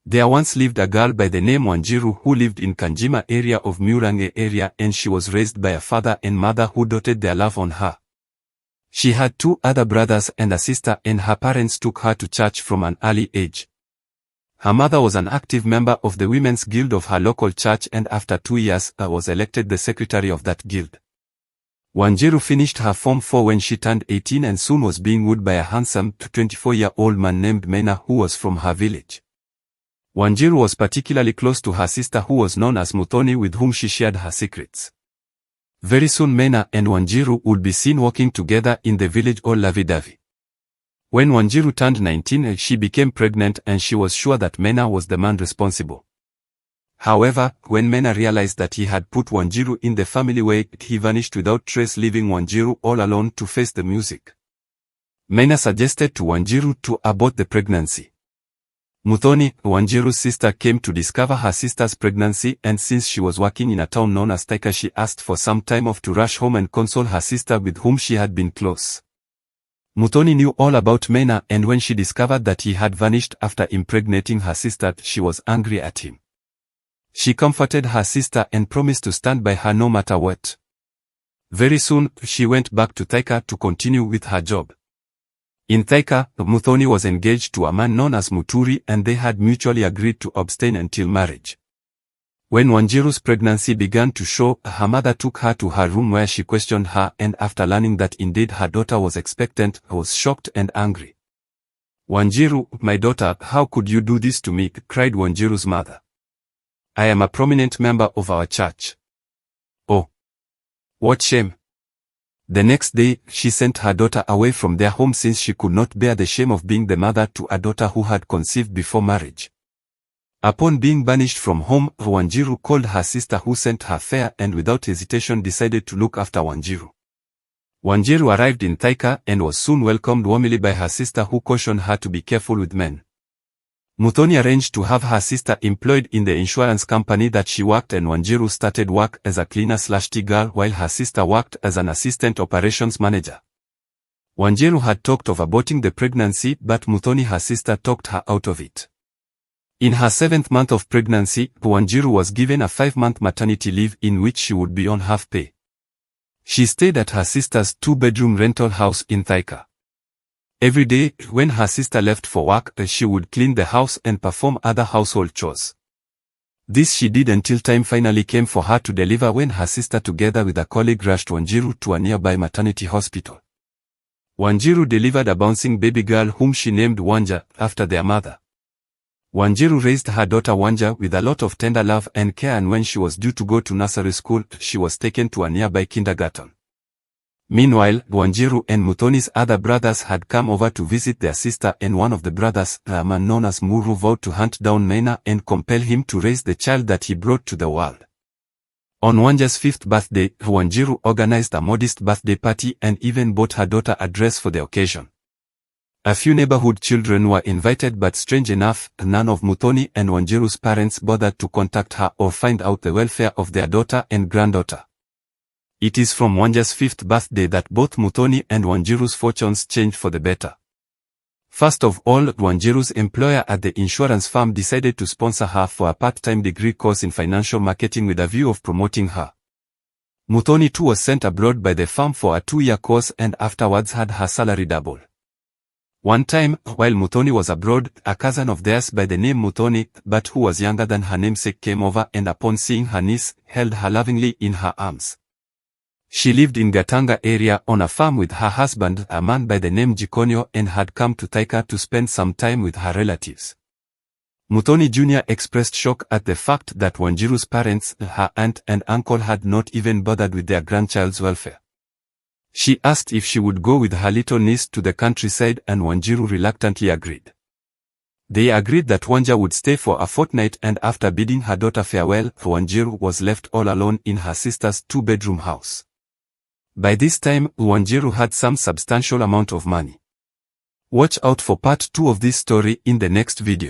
There once lived a girl by the name Wanjiru who lived in Kanjima area of Murange area, and she was raised by a father and mother who doted their love on her. She had 2 other brothers and a sister, and her parents took her to church from an early age. Her mother was an active member of the Women's Guild of her local church, and after 2 years was elected the secretary of that guild. Wanjiru finished her Form 4 when she turned 18 and soon was being wooed by a handsome 24-year-old man named Mena who was from her village. Wanjiru was particularly close to her sister who was known as Muthoni, with whom she shared her secrets. Very soon Mena and Wanjiru would be seen walking together in the village all lovey-dovey. When Wanjiru turned 19, she became pregnant and she was sure that Mena was the man responsible. However, when Mena realized that he had put Wanjiru in the family way, he vanished without trace, leaving Wanjiru all alone to face the music. Mena suggested to Wanjiru to abort the pregnancy. Muthoni, Wanjiru's sister, came to discover her sister's pregnancy, and since she was working in a town known as Taika, she asked for some time off to rush home and console her sister with whom she had been close. Muthoni knew all about Mena, and when she discovered that he had vanished after impregnating her sister, she was angry at him. She comforted her sister and promised to stand by her no matter what. Very soon, she went back to Taika to continue with her job. In Taika, Muthoni was engaged to a man known as Muturi, and they had mutually agreed to abstain until marriage. When Wanjiru's pregnancy began to show, her mother took her to her room where she questioned her, and after learning that indeed her daughter was expectant, was shocked and angry. "Wanjiru, my daughter, how could you do this to me?" cried Wanjiru's mother. "I am a prominent member of our church." "Oh, what shame." The next day, she sent her daughter away from their home since she could not bear the shame of being the mother to a daughter who had conceived before marriage. Upon being banished from home, Wanjiru called her sister who sent her fare and without hesitation decided to look after Wanjiru. Wanjiru arrived in Taika and was soon welcomed warmly by her sister, who cautioned her to be careful with men. Muthoni arranged to have her sister employed in the insurance company that she worked, and Wanjiru started work as a cleaner/tea girl while her sister worked as an assistant operations manager. Wanjiru had talked of aborting the pregnancy, but Muthoni, her sister, talked her out of it. In her 7th month of pregnancy, Wanjiru was given a 5-month maternity leave in which she would be on half pay. She stayed at her sister's 2-bedroom rental house in Taika. Every day, when her sister left for work, she would clean the house and perform other household chores. This she did until time finally came for her to deliver, when her sister together with a colleague rushed Wanjiru to a nearby maternity hospital. Wanjiru delivered a bouncing baby girl whom she named Wanja, after their mother. Wanjiru raised her daughter Wanja with a lot of tender love and care, and when she was due to go to nursery school, she was taken to a nearby kindergarten. Meanwhile, Wanjiru and Muthoni's other brothers had come over to visit their sister, and one of the brothers, a man known as Muru, vowed to hunt down Mena and compel him to raise the child that he brought to the world. On Wanja's 5th birthday, Wanjiru organized a modest birthday party and even bought her daughter a dress for the occasion. A few neighborhood children were invited, but strange enough, none of Muthoni and Wanjiru's parents bothered to contact her or find out the welfare of their daughter and granddaughter. It is from Wanja's 5th birthday that both Muthoni and Wanjiru's fortunes changed for the better. First of all, Wanjiru's employer at the insurance firm decided to sponsor her for a part-time degree course in financial marketing with a view of promoting her. Muthoni too was sent abroad by the firm for a 2-year course and afterwards had her salary double. One time, while Muthoni was abroad, a cousin of theirs by the name Muthoni, but who was younger than her namesake, came over and upon seeing her niece, held her lovingly in her arms. She lived in Gatanga area on a farm with her husband, a man by the name Jikonyo, and had come to Taika to spend some time with her relatives. Muthoni Jr. expressed shock at the fact that Wanjiru's parents, her aunt and uncle, had not even bothered with their grandchild's welfare. She asked if she would go with her little niece to the countryside, and Wanjiru reluctantly agreed. They agreed that Wanja would stay for a fortnight, and after bidding her daughter farewell, Wanjiru was left all alone in her sister's 2-bedroom house. By this time, Wanjiru had some substantial amount of money. Watch out for part 2 of this story in the next video.